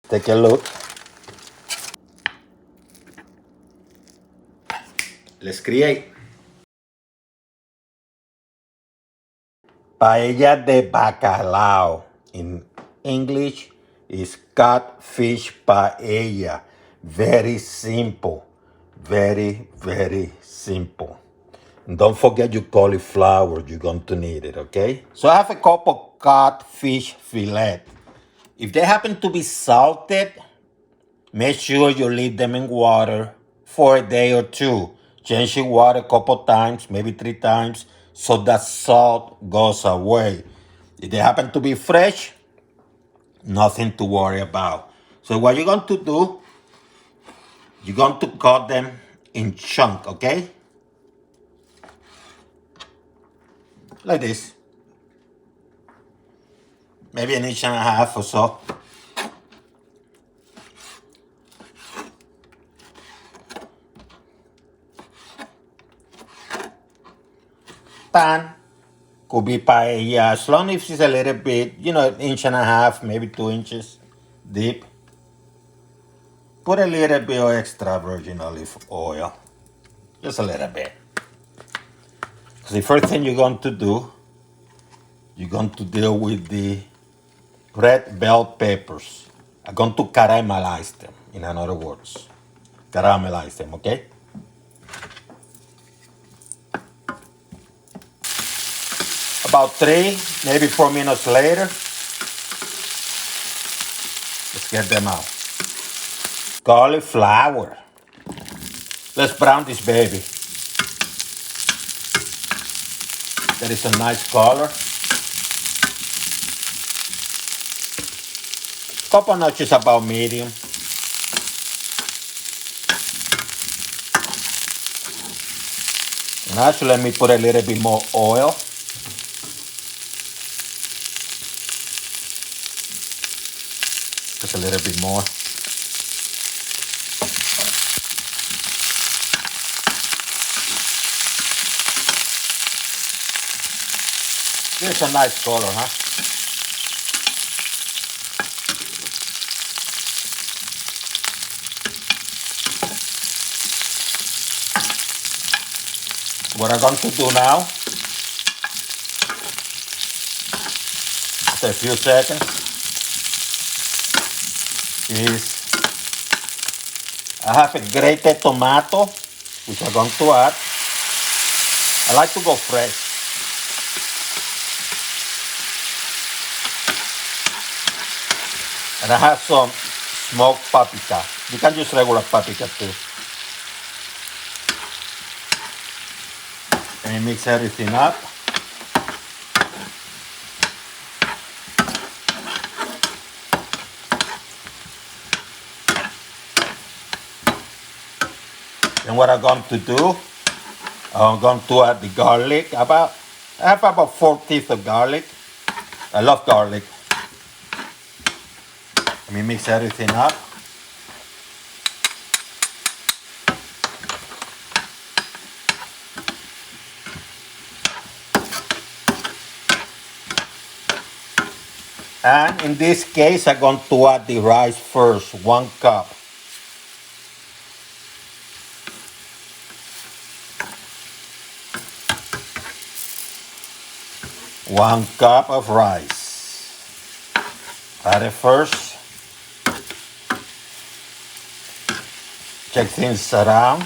Take a look. Let's create. Paella de Bacalao. In English is catfish paella. Very simple. Very, very simple. And don't forget your cauliflower. You're going to need it, okay? So I have a cup of codfish fillet. If they happen to be salted, make sure you leave them in water for a day or two. Change your water a couple times, maybe 3 times, so that salt goes away. If they happen to be fresh, nothing to worry about. So what you're going to do, you're going to cut them in chunk, okay? Like this. Maybe an inch and a half or so. Pan could be paella, as long as it's a little bit, an inch and a half, maybe 2 inches deep. Put a little bit of extra virgin olive oil, just a little bit. Because the first thing you're going to do, you're going to deal with the red bell peppers. I'm going to caramelize them, in other words. Caramelize them, okay? About 3, maybe 4 minutes later, let's get them out. Cauliflower. Let's brown this baby. That is a nice color. Couple notches about medium. And actually, let me put a little bit more oil. Just a little bit more. This is a nice color, huh? What I'm going to do now, after a few seconds, is I have a grated tomato, which I'm going to add. I like to go fresh. And I have some smoked paprika. You can use regular paprika too. And mix everything up. And what I'm going to do, I'm going to add the garlic. I have about 4 teeth of garlic. I love garlic. Let me mix everything up. And in this case, I'm going to add the rice first, 1 cup. One cup of rice. Add it first. Check things around.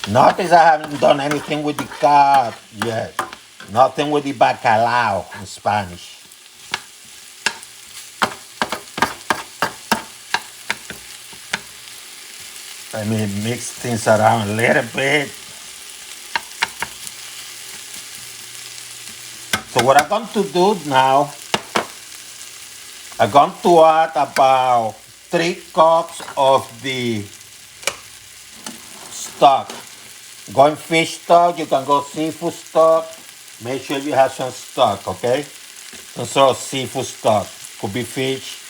Notice I haven't done anything with the cod yet. Nothing with the bacalao in Spanish. Let me mix things around a little bit. So what I'm going to do now, I'm going to add about 3 cups of the stock. Going fish stock, you can go seafood stock. Make sure you have some stock, okay? Some sort of seafood stock. Could be fish.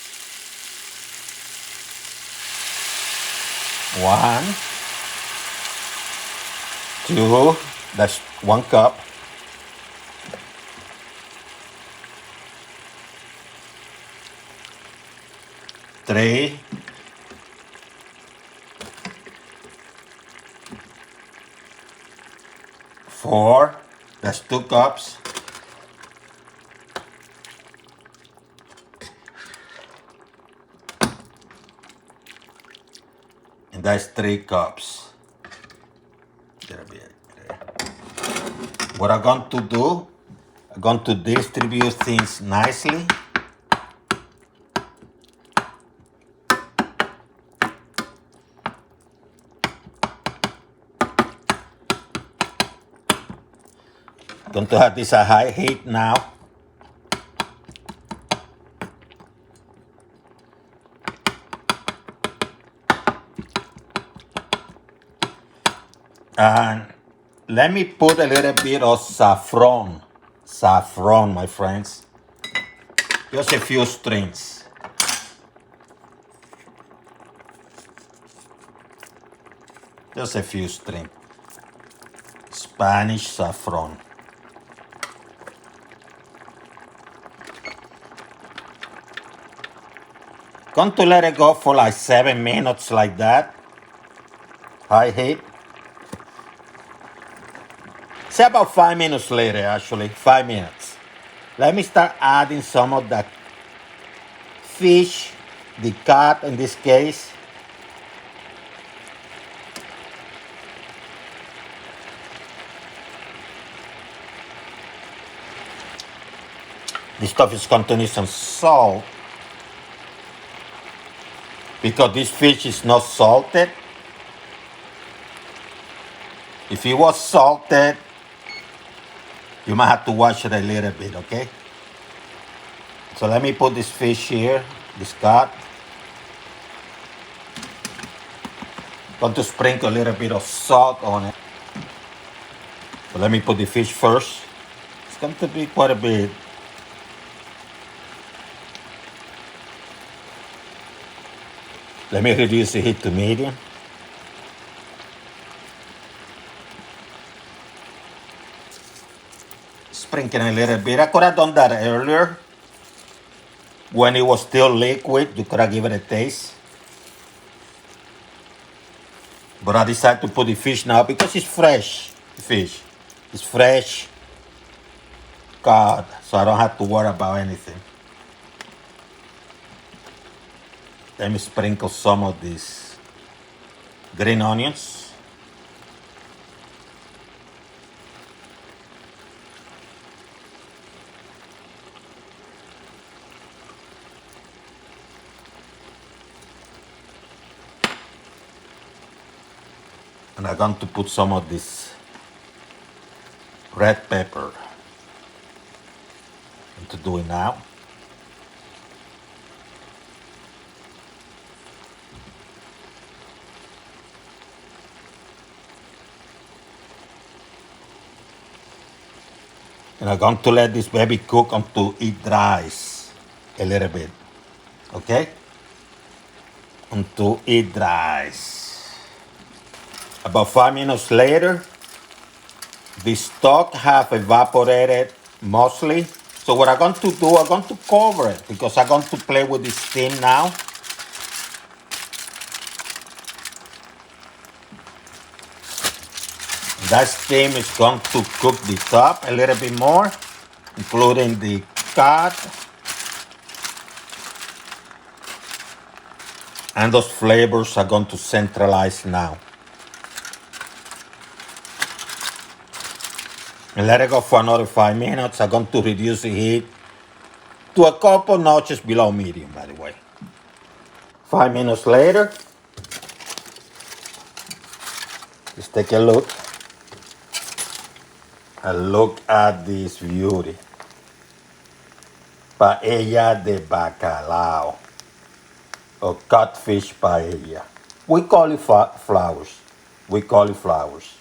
1, 2, That's 1 cup. Three. 4. That's 2 cups. And that's 3 cups. What I'm going to do, I'm going to distribute things nicely. Going to have this at high heat now. And let me put a little bit of saffron. Saffron, my friends. Just a few strings. Just a few strings. Spanish saffron. Going to let it go for like 7 minutes like that. High heat. Say about 5 minutes later, actually. 5 minutes. Let me start adding some of that fish, the cod in this case. This stuff is going to need some salt, because this fish is not salted. If it was salted, you might have to wash it a little bit, okay? So let me put this fish here, this cod. Going to sprinkle a little bit of salt on it. So let me put the fish first. It's going to be quite a bit. Let me reduce the heat to medium. Sprinkle a little bit. I could have done that earlier. When it was still liquid, you could have given it a taste. But I decided to put the fish now because it's fresh fish. It's fresh cod, so I don't have to worry about anything. Let me sprinkle some of these green onions. And I'm going to put some of this red pepper. I'm going to do it now. And I'm going to let this baby cook until it dries a little bit. Okay? Until it dries. About 5 minutes later, the stock have evaporated mostly. So what I'm going to do, I'm going to cover it because I'm going to play with the steam now. That steam is going to cook the top a little bit more, including the cod. And those flavors are going to centralize now. And let it go for another 5 minutes. I'm going to reduce the heat to a couple notches below medium, by the way. 5 minutes later, let's take a look. And look at this beauty. Paella de Bacalao, or codfish paella. We call it flowers. We call it flowers.